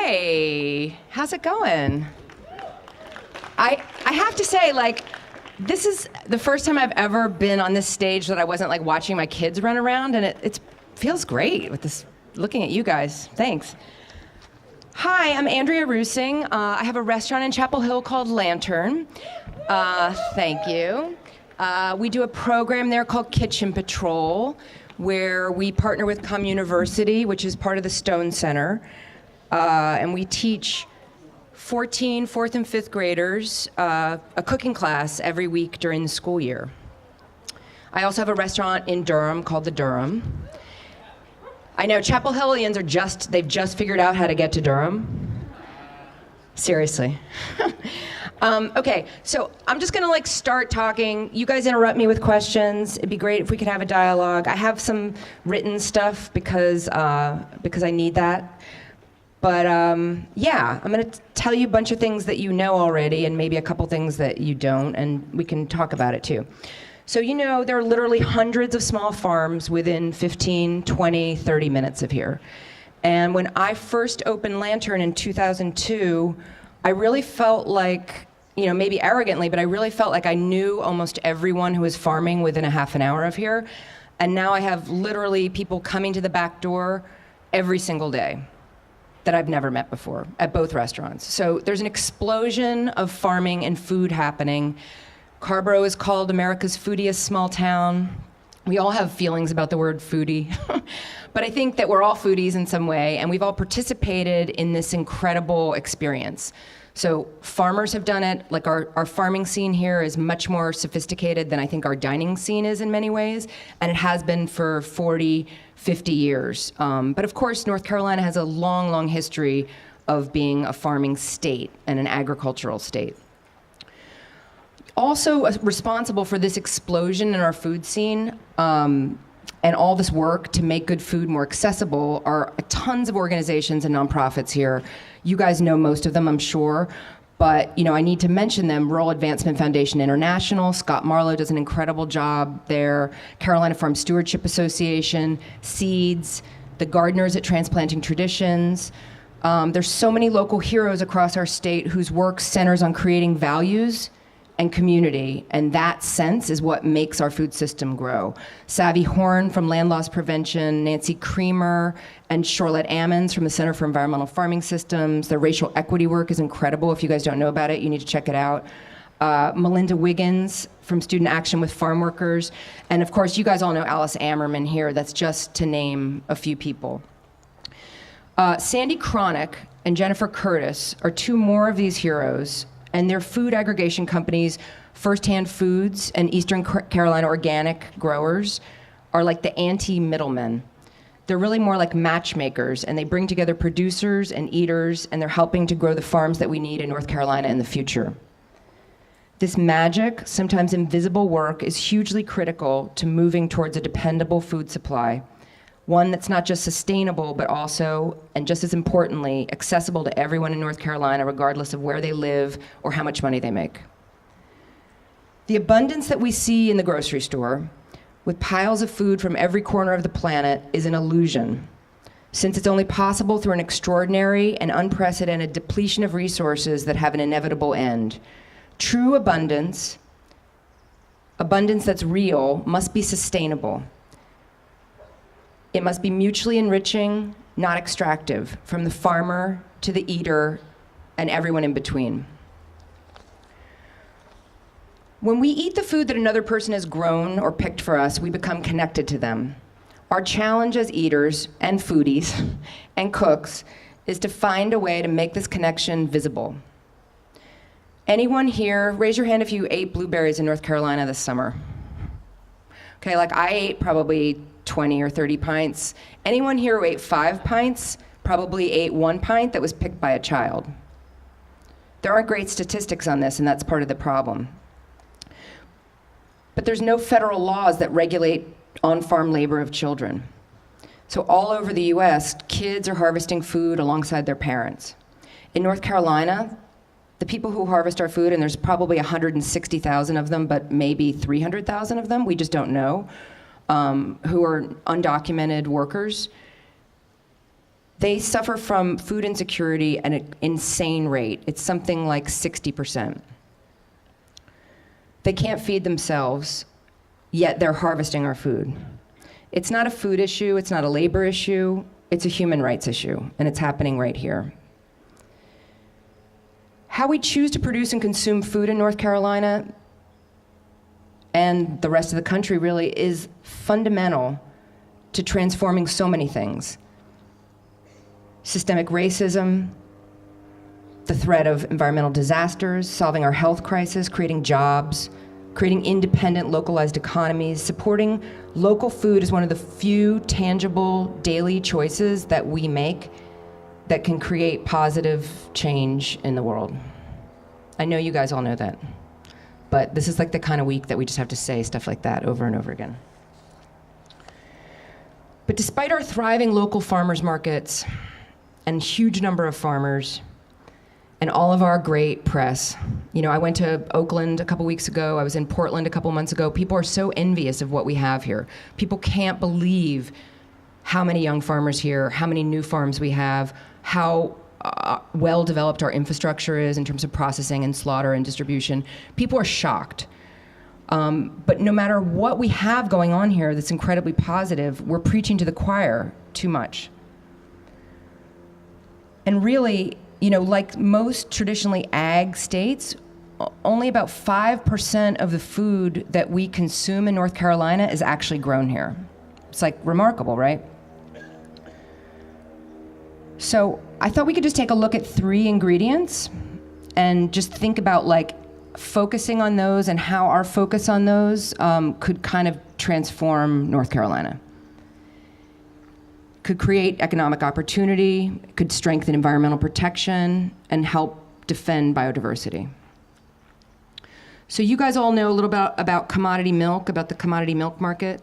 Hey, how's it going? I have to say, like, this is the first time I've ever been on this stage that I wasn't like watching my kids run around, and it feels great with this, looking at you guys. Thanks. Hi, I'm Andrea Roosing. I have a restaurant in Chapel Hill called Lantern. Thank you. We do a program there called Kitchen Patrol, where we partner with University, which is part of the Stone Center. And we teach 14 fourth and fifth graders a cooking class every week during the school year. I also have a restaurant in Durham called The Durham. I know Chapel Hillians they've just figured out how to get to Durham. Seriously. Okay, so I'm just gonna start talking. You guys interrupt me with questions. It'd be great if we could have a dialogue. I have some written stuff because I need that. But yeah, I'm gonna tell you a bunch of things that you know already and maybe a couple things that you don't, and we can talk about it too. So there are literally hundreds of small farms within 15, 20, 30 minutes of here. And when I first opened Lantern in 2002, I really felt like, maybe arrogantly, but I really felt like I knew almost everyone who was farming within a half an hour of here. And now I have literally people coming to the back door every single day that I've never met before at both restaurants. So there's an explosion of farming and food happening. Carborough is called America's foodiest small town. We all have feelings about the word foodie, but I think that we're all foodies in some way, and we've all participated in this incredible experience. So farmers have done it. Like our farming scene here is much more sophisticated than I think our dining scene is in many ways, and it has been for 40, 50 years. But of course, North Carolina has a long, long history of being a farming state and an agricultural state. Also responsible for this explosion in our food scene and all this work to make good food more accessible are tons of organizations and nonprofits here. You guys know most of them, I'm sure, but I need to mention them. Rural Advancement Foundation International, Scott Marlowe does an incredible job there. Carolina Farm Stewardship Association, Seeds, the gardeners at Transplanting Traditions. There's so many local heroes across our state whose work centers on creating values and community, and that sense is what makes our food system grow. Savvy Horn from Land Loss Prevention, Nancy Creamer, and Charlotte Ammons from the Center for Environmental Farming Systems. Their racial equity work is incredible. If you guys don't know about it, you need to check it out. Melinda Wiggins from Student Action with Farm Workers. And of course, you guys all know Alice Ammerman here. That's just to name a few people. Sandy Cronick and Jennifer Curtis are two more of these heroes, and their food aggregation companies, First Hand Foods and Eastern Carolina Organic Growers, are like the anti-middlemen. They're really more like matchmakers, and they bring together producers and eaters, and they're helping to grow the farms that we need in North Carolina in the future. This magic, sometimes invisible work is hugely critical to moving towards a dependable food supply, one that's not just sustainable, but also, and just as importantly, accessible to everyone in North Carolina, regardless of where they live or how much money they make. The abundance that we see in the grocery store, with piles of food from every corner of the planet, is an illusion, since it's only possible through an extraordinary and unprecedented depletion of resources that have an inevitable end. True abundance that's real, must be sustainable. It must be mutually enriching, not extractive, from the farmer to the eater and everyone in between. When we eat the food that another person has grown or picked for us, we become connected to them. Our challenge as eaters and foodies and cooks is to find a way to make this connection visible. Anyone here, raise your hand if you ate blueberries in North Carolina this summer. Okay, I ate probably 20 or 30 pints. Anyone here who ate 5 pints probably ate 1 pint that was picked by a child. There aren't great statistics on this, and that's part of the problem. But there's no federal laws that regulate on-farm labor of children. So all over the US, kids are harvesting food alongside their parents. In North Carolina, the people who harvest our food, and there's probably 160,000 of them, but maybe 300,000 of them, we just don't know, who are undocumented workers, They suffer from food insecurity at an insane rate. It's something like 60%. They can't feed themselves, yet they're harvesting our food. It's not a food issue, it's not a labor issue, it's a human rights issue, and it's happening right here. How we choose to produce and consume food in North Carolina and the rest of the country really is fundamental to transforming so many things. Systemic racism, the threat of environmental disasters, solving our health crisis, creating jobs, creating independent, localized economies. Supporting local food is one of the few tangible daily choices that we make that can create positive change in the world. I know you guys all know that, but this is like the kind of week that we just have to say stuff like that over and over again. But despite our thriving local farmers markets and huge number of farmers, and all of our great press. You know, I went to Oakland a couple weeks ago. I was in Portland a couple months ago. People are so envious of what we have here. People can't believe how many young farmers here, how many new farms we have, how well developed our infrastructure is in terms of processing and slaughter and distribution. People are shocked. But no matter what we have going on here that's incredibly positive, we're preaching to the choir too much. And really, you know, like most traditionally ag states, only about 5% of the food that we consume in North Carolina is actually grown here. It's like remarkable, right? So I thought we could just take a look at 3 ingredients and just think about like focusing on those and how our focus on those could kind of transform North Carolina. Could create economic opportunity, could strengthen environmental protection, and help defend biodiversity. So you guys all know a little about commodity milk, about the commodity milk market.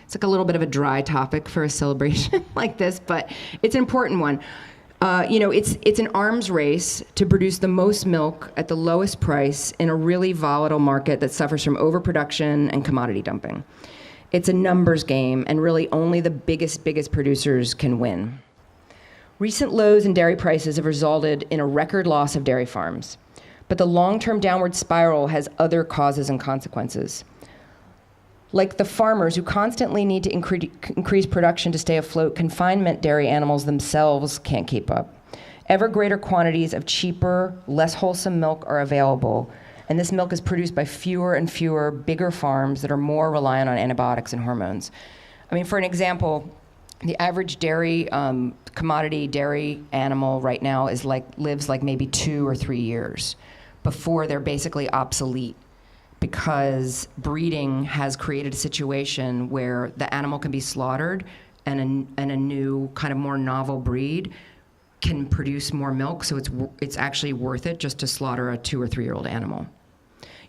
It's like a little bit of a dry topic for a celebration like this, but it's an important one. You know, it's an arms race to produce the most milk at the lowest price in a really volatile market that suffers from overproduction and commodity dumping. It's a numbers game, and really only the biggest producers can win. Recent lows in dairy prices have resulted in a record loss of dairy farms, but the long-term downward spiral has other causes and consequences. Like the farmers who constantly need to increase production to stay afloat, confinement dairy animals themselves can't keep up. Ever greater quantities of cheaper, less wholesome milk are available, and this milk is produced by fewer and fewer bigger farms that are more reliant on antibiotics and hormones. I mean, for an example, the average dairy, commodity dairy animal right now lives like maybe 2 or 3 years before they're basically obsolete, because breeding has created a situation where the animal can be slaughtered and a new kind of more novel breed can produce more milk, so it's actually worth it just to slaughter a 2 or 3 year old animal.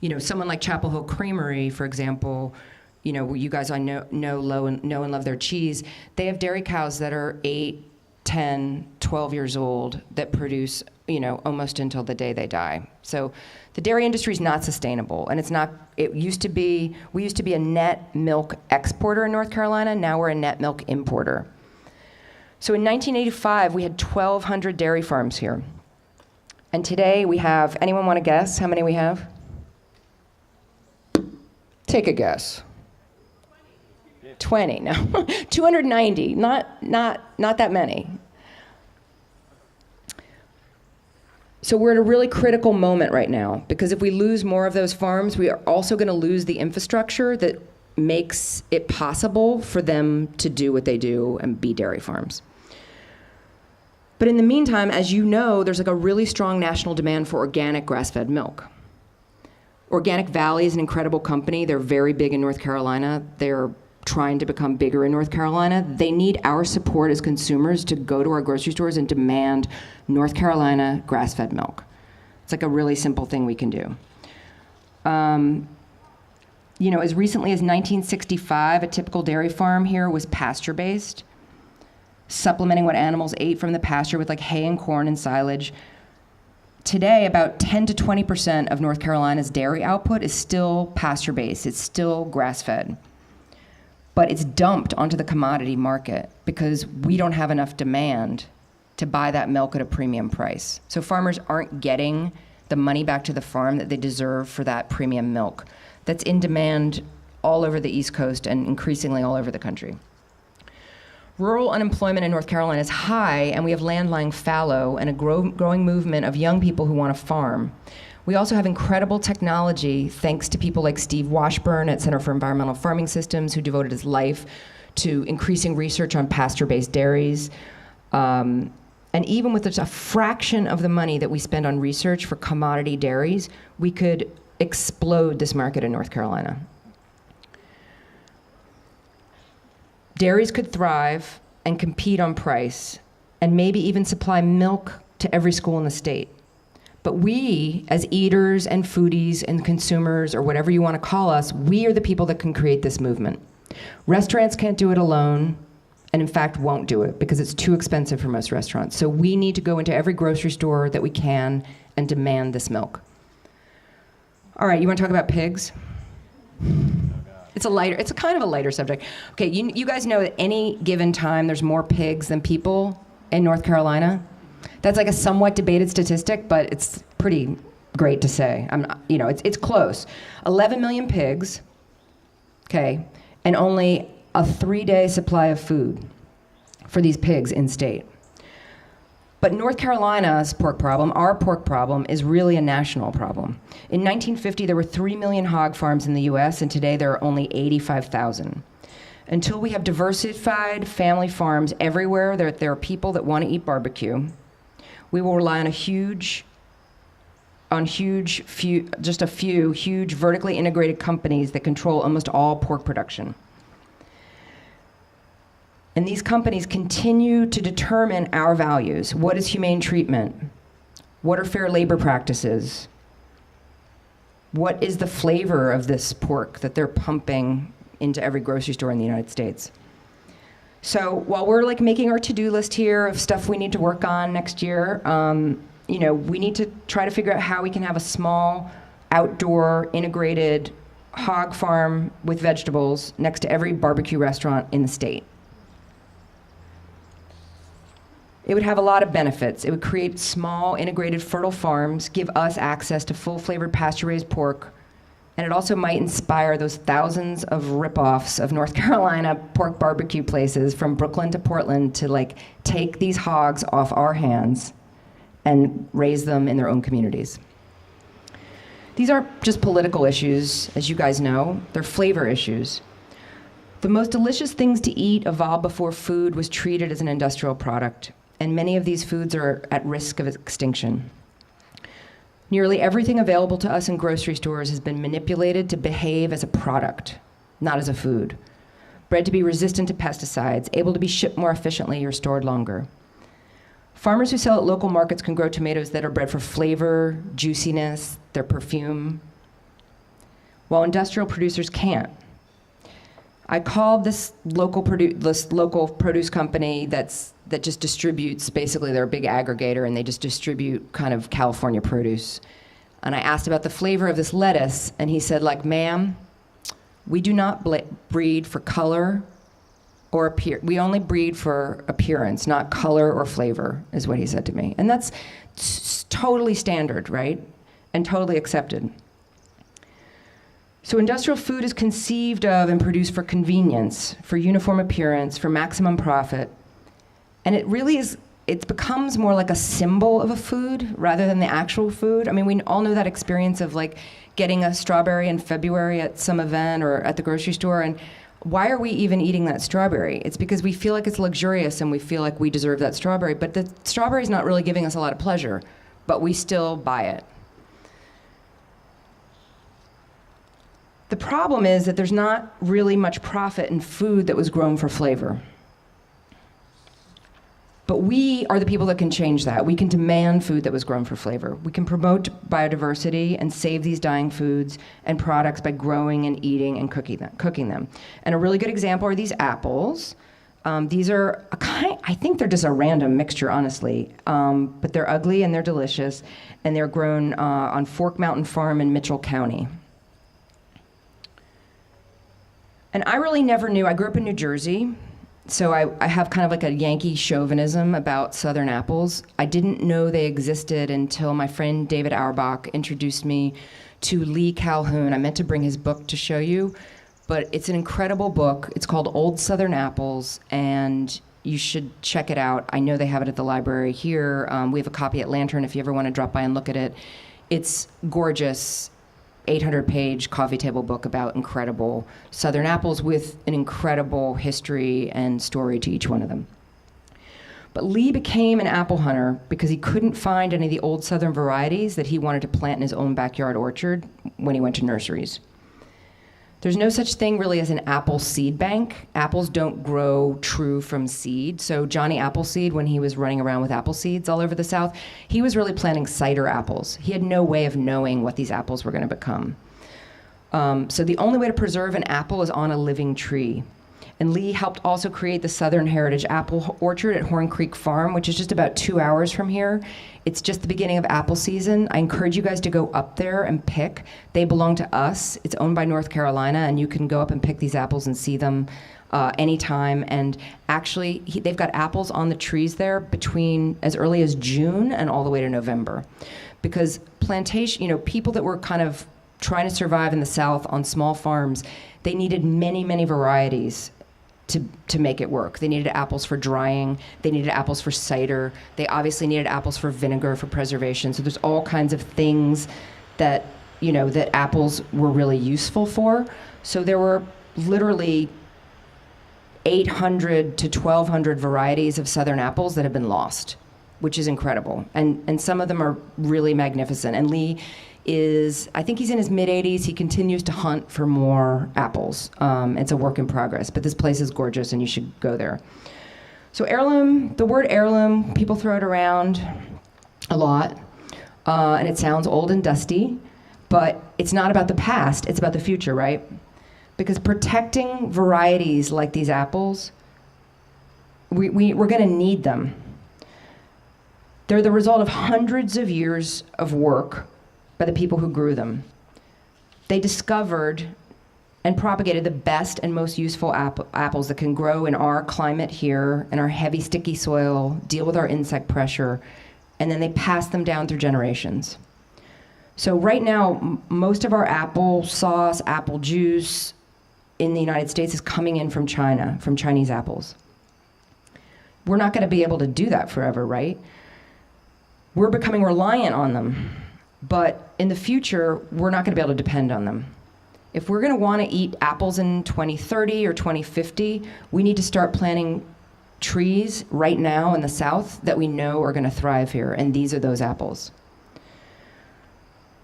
You know, someone like Chapel Hill Creamery, for example, you know, you guys know and love their cheese. They have dairy cows that are 8, 10, 12 years old that produce, you know, almost until the day they die. So the dairy industry is not sustainable, and we used to be a net milk exporter in North Carolina. Now we're a net milk importer. So in 1985, we had 1,200 dairy farms here. And today we have, anyone want to guess how many we have? Take a guess. 20, no. 290, not that many. So we're at a really critical moment right now, because if we lose more of those farms, we are also going to lose the infrastructure that makes it possible for them to do what they do and be dairy farms. But in the meantime, as you know, there's like a really strong national demand for organic grass-fed milk. Organic Valley is an incredible company. They're very big in North Carolina. They're trying to become bigger in North Carolina. They need our support as consumers to go to our grocery stores and demand North Carolina grass-fed milk. It's like a really simple thing we can do. You know, as recently as 1965, a typical dairy farm here was pasture-based, supplementing what animals ate from the pasture with like hay and corn and silage. Today, about 10 to 20% of North Carolina's dairy output is still pasture-based. It's still grass-fed. but it's dumped onto the commodity market because we don't have enough demand to buy that milk at a premium price. So farmers aren't getting the money back to the farm that they deserve for that premium milk that's in demand all over the East Coast and increasingly all over the country. Rural unemployment in North Carolina is high, and we have land lying fallow and a growing movement of young people who want to farm. We also have incredible technology thanks to people like Steve Washburn at Center for Environmental Farming Systems, who devoted his life to increasing research on pasture-based dairies. And even with just a fraction of the money that we spend on research for commodity dairies, we could explode this market in North Carolina. Dairies could thrive and compete on price, and maybe even supply milk to every school in the state. But we, as eaters and foodies and consumers, or whatever you want to call us, we are the people that can create this movement. Restaurants can't do it alone, and in fact won't do it because it's too expensive for most restaurants. So we need to go into every grocery store that we can and demand this milk. All right, you want to talk about pigs? It's a kind of a lighter subject. Okay, you guys know at any given time there's more pigs than people in North Carolina? That's like a somewhat debated statistic, but it's pretty great to say. It's close. 11 million pigs, okay, and only a 3-day supply of food for these pigs in state. But North Carolina's pork problem, our pork problem, is really a national problem. In 1950, there were 3 million hog farms in the US, and today there are only 85,000. Until we have diversified family farms everywhere, there are people that want to eat barbecue, we will rely on a few huge vertically integrated companies that control almost all pork production. And these companies continue to determine our values. What is humane treatment? What are fair labor practices? What is the flavor of this pork that they're pumping into every grocery store in the United States? So while we're making our to-do list here of stuff we need to work on next year, we need to try to figure out how we can have a small, outdoor, integrated hog farm with vegetables next to every barbecue restaurant in the state. It would have a lot of benefits. It would create small, integrated, fertile farms, give us access to full-flavored pasture-raised pork, and it also might inspire those thousands of rip-offs of North Carolina pork barbecue places from Brooklyn to Portland to take these hogs off our hands and raise them in their own communities. These aren't just political issues, as you guys know, they're flavor issues. The most delicious things to eat evolved before food was treated as an industrial product, and many of these foods are at risk of extinction. Nearly everything available to us in grocery stores has been manipulated to behave as a product, not as a food. Bred to be resistant to pesticides, able to be shipped more efficiently or stored longer. Farmers who sell at local markets can grow tomatoes that are bred for flavor, juiciness, their perfume, while industrial producers can't. I called this local produce company that just distributes, basically they're a big aggregator and they just distribute kind of California produce. And I asked about the flavor of this lettuce, and he said, ma'am, we do not breed for color or we only breed for appearance, not color or flavor, is what he said to me. And that's totally standard, right? And totally accepted. So industrial food is conceived of and produced for convenience, for uniform appearance, for maximum profit. And it becomes more like a symbol of a food rather than the actual food. I mean, we all know that experience of getting a strawberry in February at some event or at the grocery store, and why are we even eating that strawberry? It's because we feel like it's luxurious and we feel like we deserve that strawberry, but the strawberry's not really giving us a lot of pleasure, but we still buy it. The problem is that there's not really much profit in food that was grown for flavor. But we are the people that can change that. We can demand food that was grown for flavor. We can promote biodiversity and save these dying foods and products by growing and eating and cooking them. And a really good example are these apples. These are I think they're just a random mixture, honestly. But they're ugly and they're delicious. And they're grown on Fork Mountain Farm in Mitchell County. And I really never knew. I grew up in New Jersey, so I have kind of like a Yankee chauvinism about Southern apples. I didn't know they existed until my friend David Auerbach introduced me to Lee Calhoun. I meant to bring his book to show you, but it's an incredible book. It's called Old Southern Apples, and you should check it out. I know they have it at the library here. We have a copy at Lantern if you ever want to drop by and look at it. It's gorgeous, 800-page coffee table book about incredible Southern apples with an incredible history and story to each one of them. But Lee became an apple hunter because he couldn't find any of the old Southern varieties that he wanted to plant in his own backyard orchard when he went to nurseries. There's no such thing really as an apple seed bank. Apples don't grow true from seed. So Johnny Appleseed, when he was running around with apple seeds all over the South, he was really planting cider apples. He had no way of knowing what these apples were going to become. So the only way to preserve an apple is on a living tree. And Lee helped also create the Southern Heritage Apple Orchard at Horn Creek Farm, which is just about 2 hours from here. It's just the beginning of apple season. I encourage you guys to go up there and pick. They belong to us. It's owned by North Carolina, and you can go up and pick these apples and see them anytime. And actually, they've got apples on the trees there between as early as June and all the way to November. Because plantation, people that were kind of trying to survive in the South on small farms, they needed many, many varieties to make it work. They needed apples for drying. They needed apples for cider. They obviously needed apples for vinegar, for preservation. So there's all kinds of things that, that apples were really useful for. So there were literally 800 to 1,200 varieties of Southern apples that have been lost, which is incredible. And some of them are really magnificent. And Lee I think he's in his mid-80s. He continues to hunt for more apples. It's a work in progress, but this place is gorgeous and you should go there. So heirloom, the word heirloom, people throw it around a lot, and it sounds old and dusty, but it's not about the past, it's about the future, right? Because protecting varieties like these apples, we're gonna need them. They're the result of hundreds of years of work by the people who grew them. They discovered and propagated the best and most useful apples that can grow in our climate here, in our heavy, sticky soil, deal with our insect pressure, and then they pass them down through generations. So right now, most of our applesauce, apple juice in the United States is coming in from China, from Chinese apples. We're not gonna be able to do that forever, right? We're becoming reliant on them. But in the future, we're not going to be able to depend on them. If we're going to want to eat apples in 2030 or 2050, we need to start planting trees right now in the South that we know are going to thrive here, and these are those apples.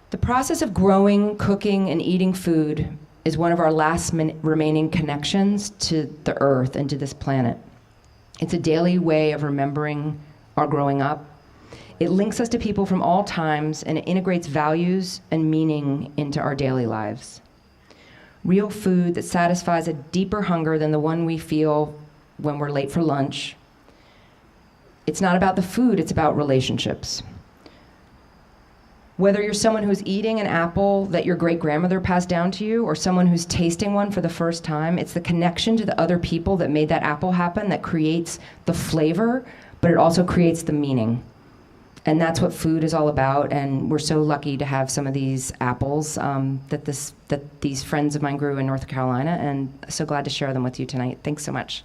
The process of growing, cooking, and eating food is one of our last remaining connections to the earth and to this planet. It's a daily way of remembering our growing up. It links us to people from all times, and it integrates values and meaning into our daily lives. Real food that satisfies a deeper hunger than the one we feel when we're late for lunch. It's not about the food, it's about relationships. Whether you're someone who's eating an apple that your great-grandmother passed down to you, or someone who's tasting one for the first time, it's the connection to the other people that made that apple happen that creates the flavor, but it also creates the meaning. And that's what food is all about, and we're so lucky to have some of these apples that these friends of mine grew in North Carolina, and so glad to share them with you tonight. Thanks so much.